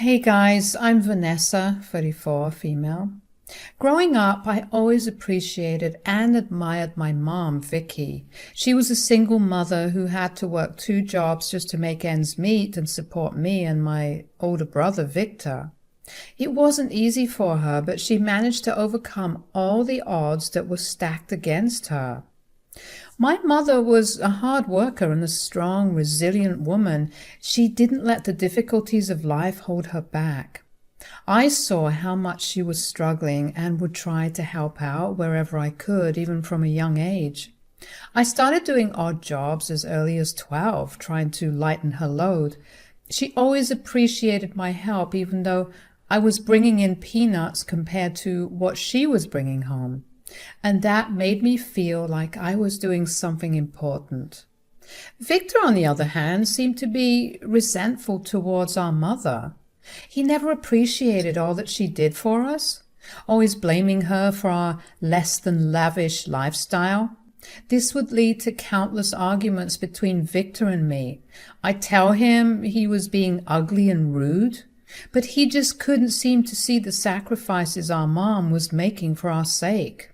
Hey guys, I'm Vanessa, 34, female. Growing up, I always appreciated and admired my mom, Vicky. She was a single mother who had to work two jobs just to make ends meet and support me and my older brother, Victor. It wasn't easy for her, but she managed to overcome all the odds that were stacked against her. My mother was a hard worker and a strong, resilient woman. She didn't let the difficulties of life hold her back. I saw how much she was struggling and would try to help out wherever I could, even from a young age. I started doing odd jobs as early as 12, trying to lighten her load. She always appreciated my help, even though I was bringing in peanuts compared to what she was bringing home. And that made me feel like I was doing something important. Victor, on the other hand, seemed to be resentful towards our mother. He never appreciated all that she did for us, always blaming her for our less than lavish lifestyle. This would lead to countless arguments between Victor and me. I'd tell him he was being ugly and rude, but he just couldn't seem to see the sacrifices our mom was making for our sake.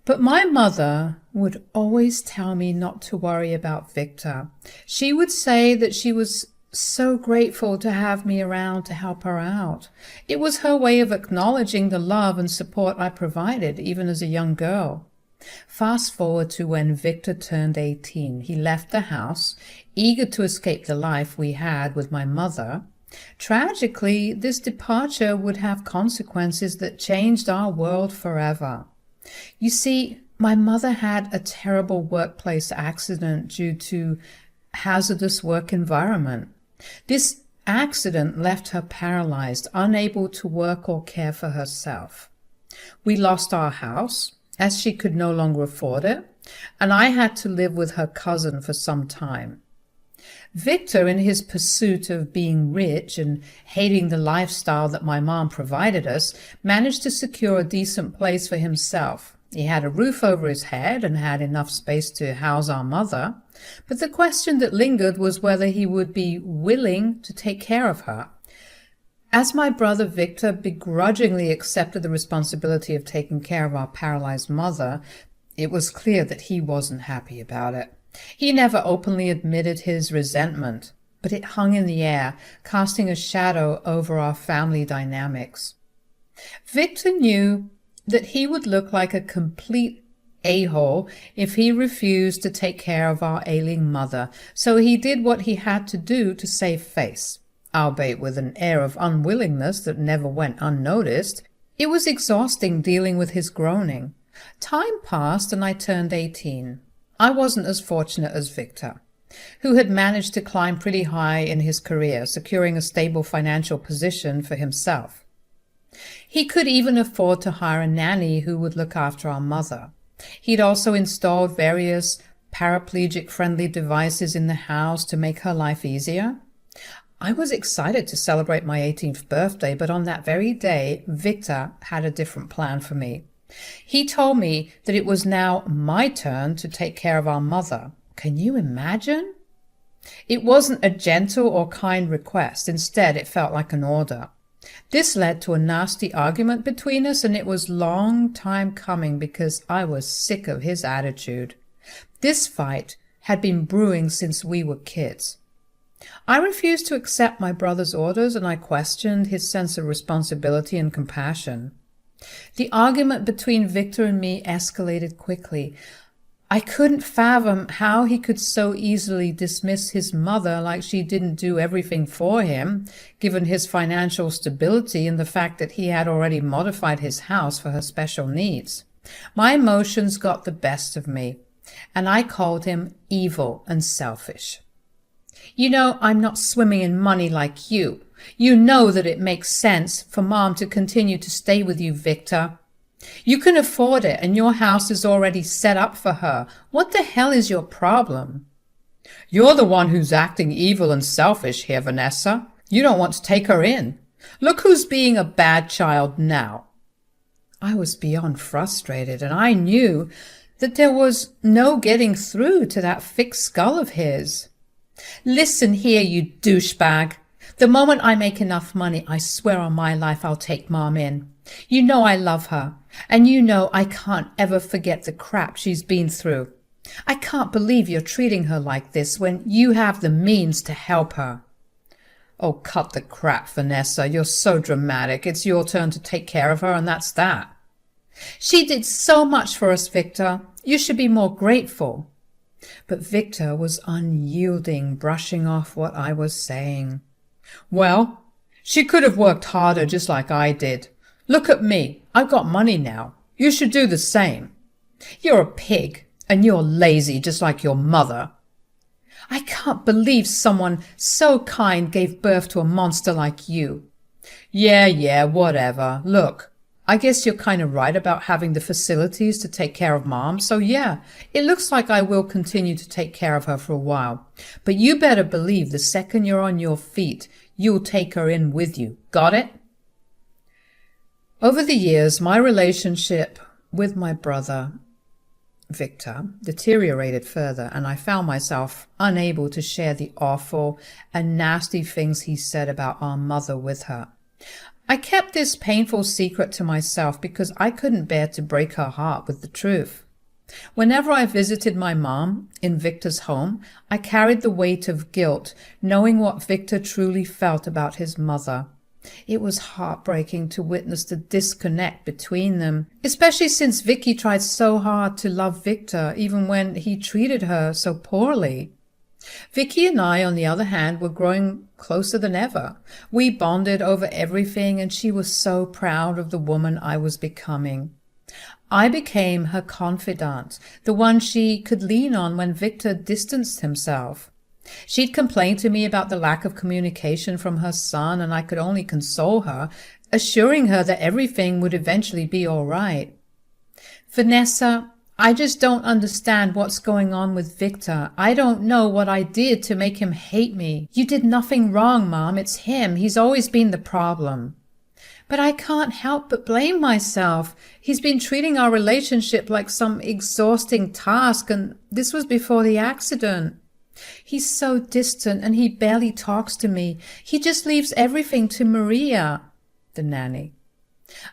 But my mother would always tell me not to worry about Victor. She would say that she was so grateful to have me around to help her out. It was her way of acknowledging the love and support I provided, even as a young girl. Fast forward to when Victor turned 18. He left the house, eager to escape the life we had with my mother. Tragically, this departure would have consequences that changed our world forever. You see, my mother had a terrible workplace accident due to hazardous work environment. This accident left her paralyzed, unable to work or care for herself. We lost our house, as she could no longer afford it, and I had to live with her cousin for some time. Victor, in his pursuit of being rich and hating the lifestyle that my mom provided us, managed to secure a decent place for himself. He had a roof over his head and had enough space to house our mother, but the question that lingered was whether he would be willing to take care of her. As my brother Victor begrudgingly accepted the responsibility of taking care of our paralyzed mother, it was clear that he wasn't happy about it. He never openly admitted his resentment, but it hung in the air, casting a shadow over our family dynamics. Victor knew that he would look like a complete a-hole if he refused to take care of our ailing mother, so he did what he had to do to save face, albeit with an air of unwillingness that never went unnoticed. It was exhausting dealing with his groaning. Time passed and I turned 18. I wasn't as fortunate as Victor, who had managed to climb pretty high in his career, securing a stable financial position for himself. He could even afford to hire a nanny who would look after our mother. He'd also installed various paraplegic-friendly devices in the house to make her life easier. I was excited to celebrate my 18th birthday, but on that very day, Victor had a different plan for me. He told me that it was now my turn to take care of our mother. Can you imagine? It wasn't a gentle or kind request. Instead, it felt like an order. This led to a nasty argument between us, and it was long time coming because I was sick of his attitude. This fight had been brewing since we were kids. I refused to accept my brother's orders, and I questioned his sense of responsibility and compassion. The argument between Victor and me escalated quickly. I couldn't fathom how he could so easily dismiss his mother like she didn't do everything for him, given his financial stability and the fact that he had already modified his house for her special needs. My emotions got the best of me, and I called him evil and selfish. You know, I'm not swimming in money like you. You know that it makes sense for Mom to continue to stay with you, Victor. You can afford it, and your house is already set up for her. What the hell is your problem? You're the one who's acting evil and selfish here, Vanessa. You don't want to take her in. Look who's being a bad child now. I was beyond frustrated, and I knew that there was no getting through to that thick skull of his. Listen here, you douchebag. The moment I make enough money, I swear on my life I'll take Mom in. You know I love her, and you know I can't ever forget the crap she's been through. I can't believe you're treating her like this when you have the means to help her." "Oh, cut the crap, Vanessa. You're so dramatic. It's your turn to take care of her, and that's that." "She did so much for us, Victor. You should be more grateful." But Victor was unyielding, brushing off what I was saying. "Well, she could have worked harder just like I did. Look at me. I've got money now. You should do the same." "You're a pig, and you're lazy just like your mother." "I can't believe someone so kind gave birth to a monster like you." Yeah, whatever. Look, I guess you're kind of right about having the facilities to take care of Mom, so yeah, it looks like I will continue to take care of her for a while. But you better believe the second you're on your feet, you'll take her in with you. Got it? Over the years, my relationship with my brother, Victor, deteriorated further, and I found myself unable to share the awful and nasty things he said about our mother with her. I kept this painful secret to myself because I couldn't bear to break her heart with the truth. Whenever I visited my mom in Victor's home, I carried the weight of guilt, knowing what Victor truly felt about his mother. It was heartbreaking to witness the disconnect between them, especially since Vicky tried so hard to love Victor, even when he treated her so poorly. Vicky and I, on the other hand, were growing closer than ever. We bonded over everything, and she was so proud of the woman I was becoming. I became her confidant, the one she could lean on when Victor distanced himself. She'd complain to me about the lack of communication from her son, and I could only console her, assuring her that everything would eventually be all right. "Vanessa, I just don't understand what's going on with Victor. I don't know what I did to make him hate me." "You did nothing wrong, Mom. It's him. He's always been the problem." "But I can't help but blame myself. He's been treating our relationship like some exhausting task, and this was before the accident. He's so distant, and he barely talks to me. He just leaves everything to Maria," the nanny.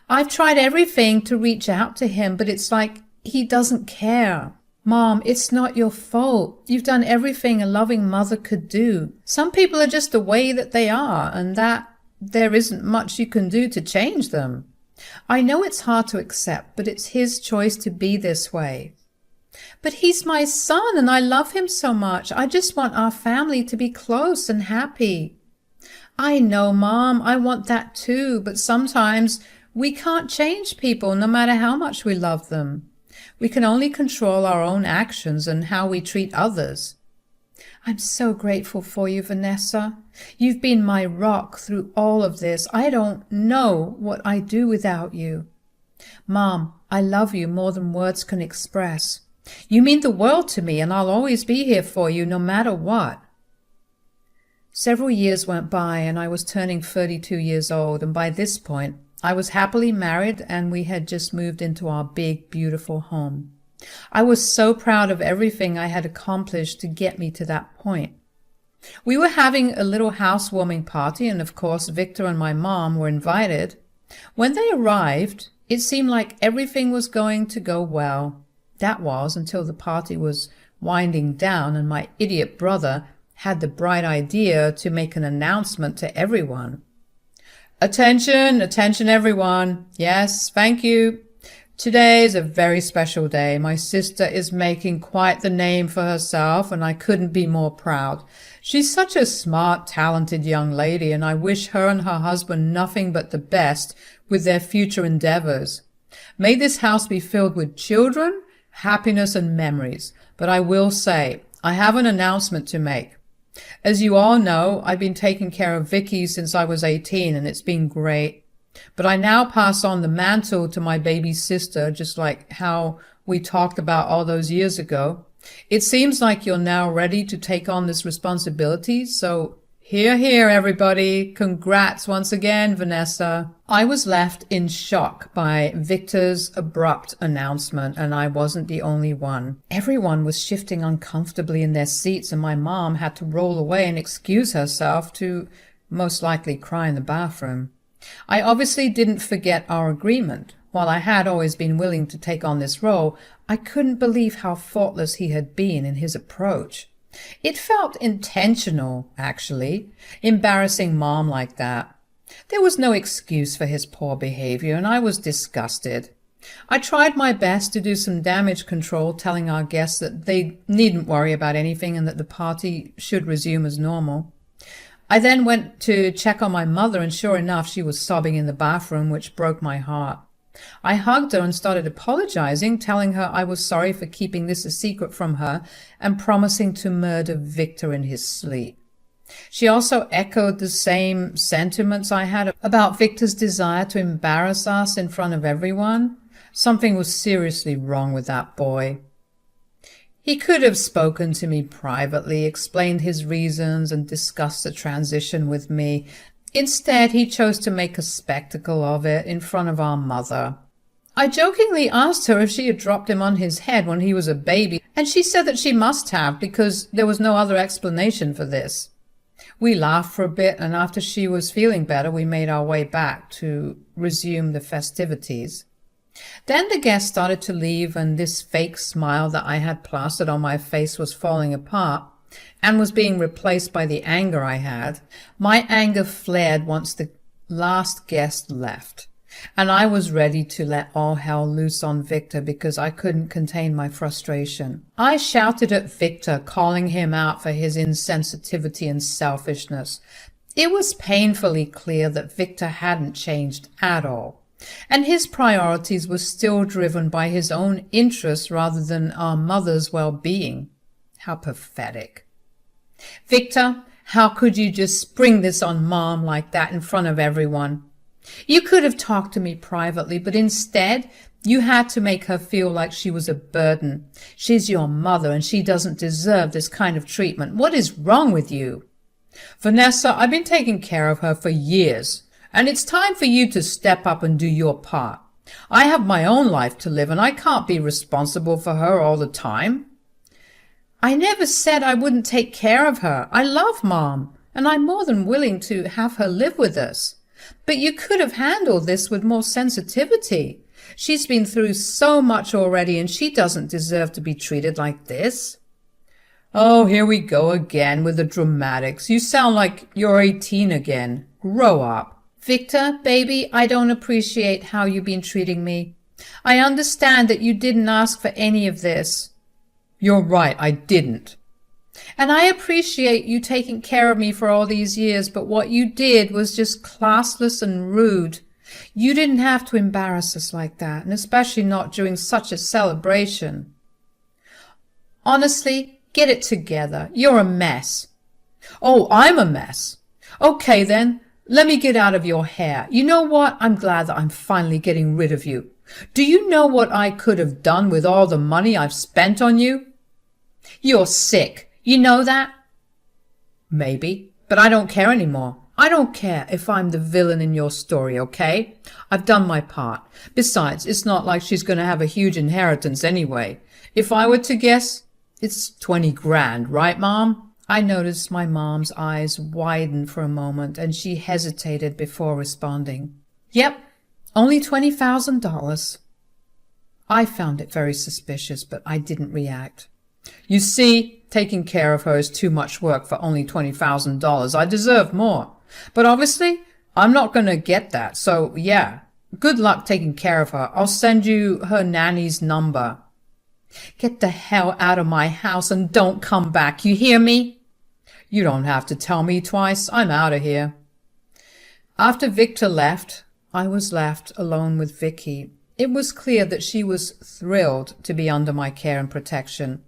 "I've tried everything to reach out to him, but it's like he doesn't care." "Mom, it's not your fault. You've done everything a loving mother could do. Some people are just the way that they are, and that there isn't much you can do to change them. I know it's hard to accept, but it's his choice to be this way." "But he's my son, and I love him so much. I just want our family to be close and happy." "I know, Mom. I want that too, but sometimes we can't change people no matter how much we love them. We can only control our own actions and how we treat others." "I'm so grateful for you, Vanessa. You've been my rock through all of this. I don't know what I'd do without you." "Mom, I love you more than words can express. You mean the world to me, and I'll always be here for you no matter what." Several years went by, and I was turning 32 years old, and by this point I was happily married, and we had just moved into our big, beautiful home. I was so proud of everything I had accomplished to get me to that point. We were having a little housewarming party, and of course Victor and my mom were invited. When they arrived, it seemed like everything was going to go well. That was until the party was winding down and my idiot brother had the bright idea to make an announcement to everyone. "Attention, attention everyone. Yes, thank you. Today is a very special day. My sister is making quite the name for herself, and I couldn't be more proud. She's such a smart, talented young lady, and I wish her and her husband nothing but the best with their future endeavors. May this house be filled with children, happiness, and memories. But I will say, I have an announcement to make. As you all know, I've been taking care of Vicky since I was 18, and it's been great. But I now pass on the mantle to my baby sister, just like how we talked about all those years ago. It seems like you're now ready to take on this responsibility, so hear, hear, everybody. Congrats once again, Vanessa." I was left in shock by Victor's abrupt announcement, and I wasn't the only one. Everyone was shifting uncomfortably in their seats, and my mom had to roll away and excuse herself to most likely cry in the bathroom. I obviously didn't forget our agreement. While I had always been willing to take on this role, I couldn't believe how thoughtless he had been in his approach. It felt intentional, actually, embarrassing Mom like that. There was no excuse for his poor behavior, and I was disgusted. I tried my best to do some damage control, telling our guests that they needn't worry about anything and that the party should resume as normal. I then went to check on my mother, and sure enough, she was sobbing in the bathroom, which broke my heart. I hugged her and started apologizing, telling her I was sorry for keeping this a secret from her and promising to murder Victor in his sleep. She also echoed the same sentiments I had about Victor's desire to embarrass us in front of everyone. Something was seriously wrong with that boy. He could have spoken to me privately, explained his reasons, and discussed the transition with me. Instead, he chose to make a spectacle of it in front of our mother. I jokingly asked her if she had dropped him on his head when he was a baby, and she said that she must have because there was no other explanation for this. We laughed for a bit, and after she was feeling better, we made our way back to resume the festivities. Then the guests started to leave, and this fake smile that I had plastered on my face was falling apart and was being replaced by the anger I had. My anger flared once the last guest left, and I was ready to let all hell loose on Victor because I couldn't contain my frustration. I shouted at Victor, calling him out for his insensitivity and selfishness. It was painfully clear that Victor hadn't changed at all, and his priorities were still driven by his own interests rather than our mother's well-being. How pathetic. Victor, how could you just spring this on Mom like that in front of everyone? You could have talked to me privately, but instead you had to make her feel like she was a burden. She's your mother and she doesn't deserve this kind of treatment. What is wrong with you? Vanessa, I've been taking care of her for years, and it's time for you to step up and do your part. I have my own life to live, and I can't be responsible for her all the time. I never said I wouldn't take care of her. I love Mom, and I'm more than willing to have her live with us. But you could have handled this with more sensitivity. She's been through so much already, and she doesn't deserve to be treated like this. Oh, here we go again with the dramatics. You sound like you're 18 again. Grow up. Victor, baby, I don't appreciate how you've been treating me. I understand that you didn't ask for any of this. You're right, I didn't. And I appreciate you taking care of me for all these years, but what you did was just classless and rude. You didn't have to embarrass us like that, and especially not during such a celebration. Honestly, get it together. You're a mess. Oh, I'm a mess. Okay then, let me get out of your hair. You know what? I'm glad that I'm finally getting rid of you. Do you know what I could have done with all the money I've spent on you? You're sick. You know that? Maybe, but I don't care anymore. I don't care if I'm the villain in your story, okay? I've done my part. Besides, it's not like she's going to have a huge inheritance anyway. If I were to guess, it's 20 grand, right, Mom? I noticed my mom's eyes widen for a moment, and she hesitated before responding. Yep, only $20,000. I found it very suspicious, but I didn't react. You see, taking care of her is too much work for only $20,000. I deserve more. But obviously, I'm not going to get that. So, yeah, good luck taking care of her. I'll send you her nanny's number. Get the hell out of my house and don't come back. You hear me? You don't have to tell me twice. I'm out of here. After Victor left, I was left alone with Vicky. It was clear that she was thrilled to be under my care and protection.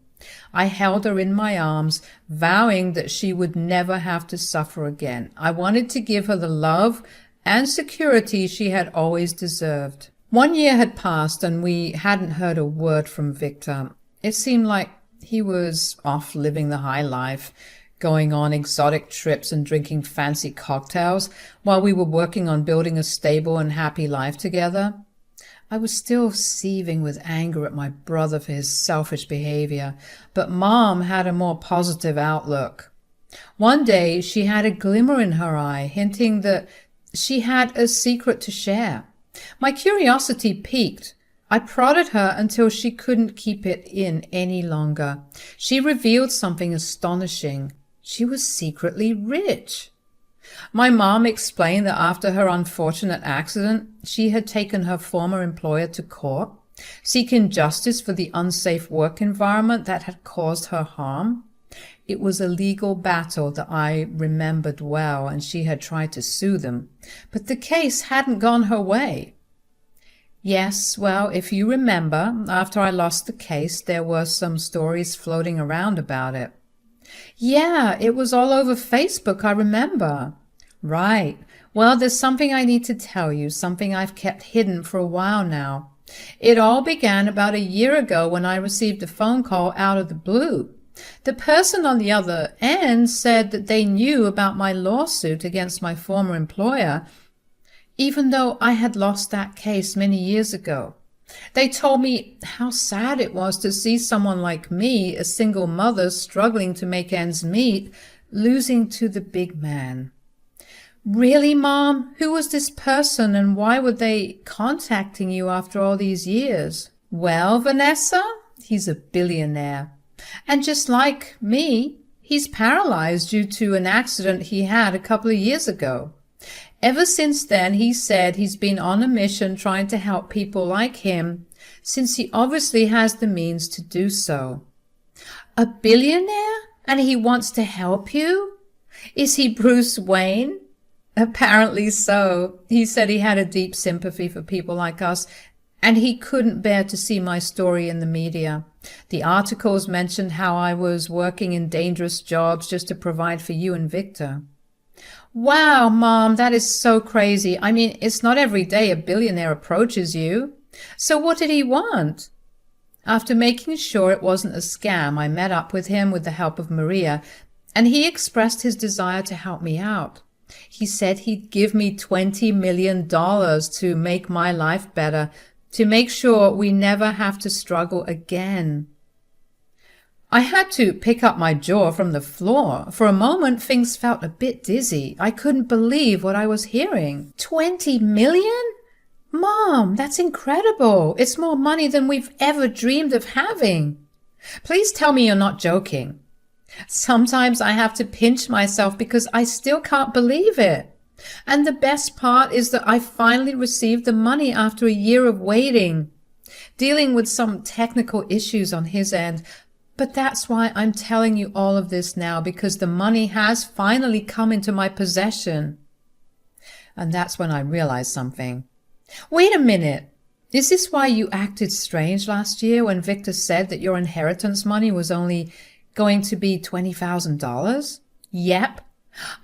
I held her in my arms, vowing that she would never have to suffer again. I wanted to give her the love and security she had always deserved. 1 year had passed, and we hadn't heard a word from Victor. It seemed like he was off living the high life, going on exotic trips and drinking fancy cocktails, while we were working on building a stable and happy life together. I was still seething with anger at my brother for his selfish behavior, but Mom had a more positive outlook. One day she had a glimmer in her eye, hinting that she had a secret to share. My curiosity piqued. I prodded her until she couldn't keep it in any longer. She revealed something astonishing. She was secretly rich. My mom explained that after her unfortunate accident, she had taken her former employer to court, seeking justice for the unsafe work environment that had caused her harm. It was a legal battle that I remembered well, and she had tried to sue them, but the case hadn't gone her way. Yes, well, if you remember, after I lost the case, there were some stories floating around about it. Yeah, it was all over Facebook, I remember. Right. Well, there's something I need to tell you, something I've kept hidden for a while now. It all began about a year ago when I received a phone call out of the blue. The person on the other end said that they knew about my lawsuit against my former employer, even though I had lost that case many years ago. They told me how sad it was to see someone like me, a single mother struggling to make ends meet, losing to the big man. Really, Mom? Who was this person, and why were they contacting you after all these years? Well, Vanessa, he's a billionaire. And just like me, he's paralyzed due to an accident he had a couple of years ago. Ever since then, he said he's been on a mission trying to help people like him, since he obviously has the means to do so. A billionaire? And he wants to help you? Is he Bruce Wayne? Apparently so. He said he had a deep sympathy for people like us, and he couldn't bear to see my story in the media. The articles mentioned how I was working in dangerous jobs just to provide for you and Victor. Wow, Mom, that is so crazy. I mean, it's not every day a billionaire approaches you. So what did he want? After making sure it wasn't a scam, I met up with him with the help of Maria, and he expressed his desire to help me out. He said he'd give me $20 million to make my life better, to make sure we never have to struggle again. I had to pick up my jaw from the floor. For a moment, things felt a bit dizzy. I couldn't believe what I was hearing. 20 million? Mom, that's incredible. It's more money than we've ever dreamed of having. Please tell me you're not joking. Sometimes I have to pinch myself because I still can't believe it. And the best part is that I finally received the money after a year of waiting, dealing with some technical issues on his end. But that's why I'm telling you all of this now, because the money has finally come into my possession. And that's when I realized something. Wait a minute. Is this why you acted strange last year when Victor said that your inheritance money was only going to be $20,000? Yep.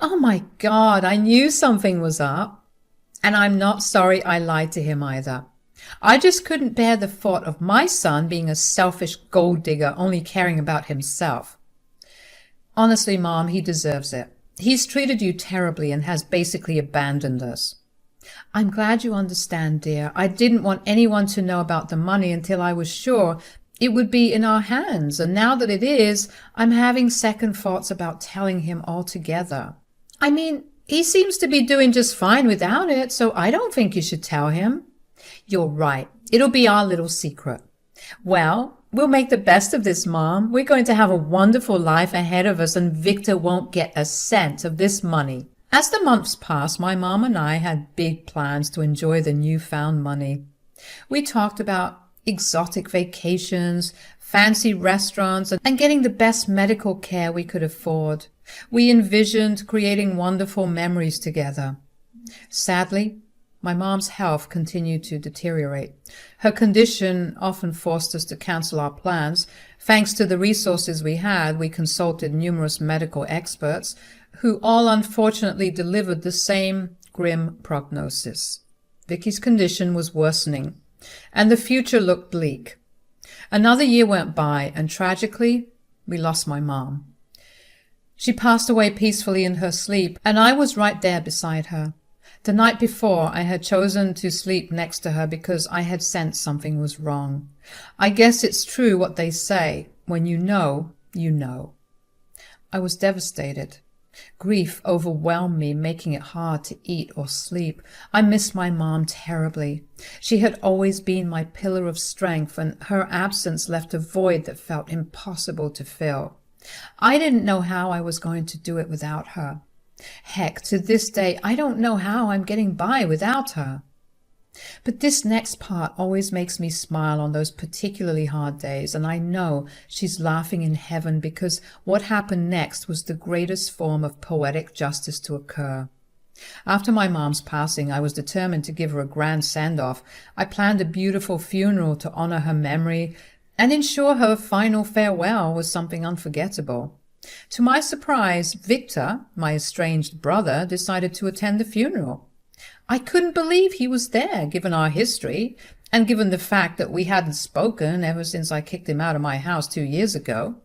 Oh my God, I knew something was up. And I'm not sorry I lied to him either. I just couldn't bear the thought of my son being a selfish gold digger only caring about himself. Honestly, Mom, he deserves it. He's treated you terribly and has basically abandoned us. I'm glad you understand, dear. I didn't want anyone to know about the money until I was sure it would be in our hands, and now that it is, I'm having second thoughts about telling him altogether. I mean, he seems to be doing just fine without it, so I don't think you should tell him. You're right. It'll be our little secret. Well, we'll make the best of this, Mom. We're going to have a wonderful life ahead of us, and Victor won't get a cent of this money. As the months passed, my mom and I had big plans to enjoy the newfound money. We talked about exotic vacations, fancy restaurants, and getting the best medical care we could afford. We envisioned creating wonderful memories together. Sadly, my mom's health continued to deteriorate. Her condition often forced us to cancel our plans. Thanks to the resources we had, we consulted numerous medical experts who all unfortunately delivered the same grim prognosis. Vicky's condition was worsening, and the future looked bleak. Another year went by, and tragically, we lost my mom. She passed away peacefully in her sleep, and I was right there beside her. The night before, I had chosen to sleep next to her because I had sensed something was wrong. I guess it's true what they say. When you know, you know. I was devastated. Grief overwhelmed me, making it hard to eat or sleep. I missed my mom terribly. She had always been my pillar of strength, and her absence left a void that felt impossible to fill. I didn't know how I was going to do it without her. Heck, to this day, I don't know how I'm getting by without her. But this next part always makes me smile on those particularly hard days, and I know she's laughing in heaven because what happened next was the greatest form of poetic justice to occur. After my mom's passing, I was determined to give her a grand send-off. I planned a beautiful funeral to honor her memory and ensure her final farewell was something unforgettable. To my surprise, Victor, my estranged brother, decided to attend the funeral. I couldn't believe he was there, given our history, and given the fact that we hadn't spoken ever since I kicked him out of my house 2 years ago.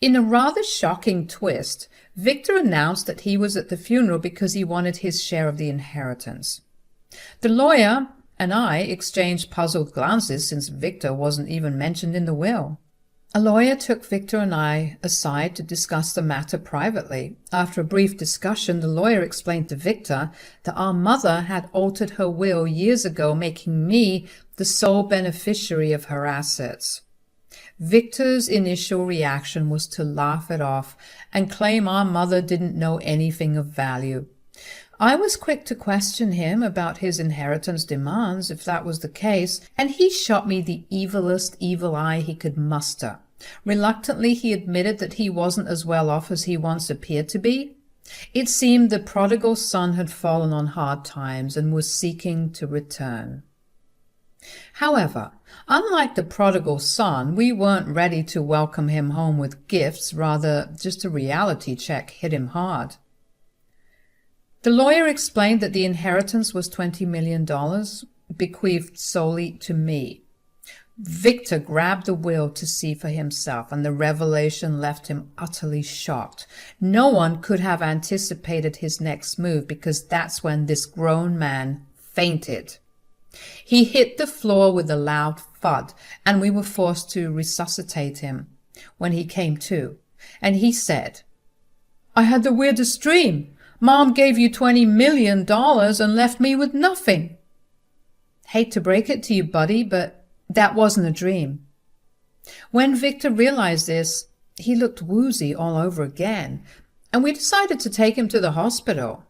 In a rather shocking twist, Victor announced that he was at the funeral because he wanted his share of the inheritance. The lawyer and I exchanged puzzled glances since Victor wasn't even mentioned in the will. A lawyer took Victor and I aside to discuss the matter privately. After a brief discussion, the lawyer explained to Victor that our mother had altered her will years ago, making me the sole beneficiary of her assets. Victor's initial reaction was to laugh it off and claim our mother didn't know anything of value. I was quick to question him about his inheritance demands, if that was the case, and he shot me the evilest evil eye he could muster. Reluctantly, he admitted that he wasn't as well off as he once appeared to be. It seemed the prodigal son had fallen on hard times and was seeking to return. However, unlike the prodigal son, we weren't ready to welcome him home with gifts. Rather, just a reality check hit him hard. The lawyer explained that the inheritance was $20 million, bequeathed solely to me. Victor grabbed the will to see for himself, and the revelation left him utterly shocked. No one could have anticipated his next move, because that's when this grown man fainted. He hit the floor with a loud thud, and we were forced to resuscitate him. When he came to, and he said, "I had the weirdest dream. Mom gave you $20 million and left me with nothing." Hate to break it to you, buddy, but that wasn't a dream. When Victor realized this, he looked woozy all over again, and we decided to take him to the hospital.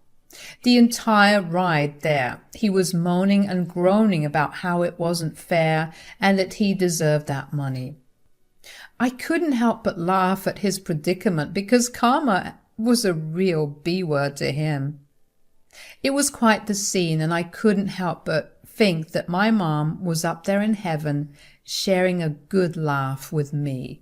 The entire ride there, he was moaning and groaning about how it wasn't fair and that he deserved that money. I couldn't help but laugh at his predicament because karma was a real B-word to him. It was quite the scene, and I couldn't help but think that my mom was up there in heaven sharing a good laugh with me.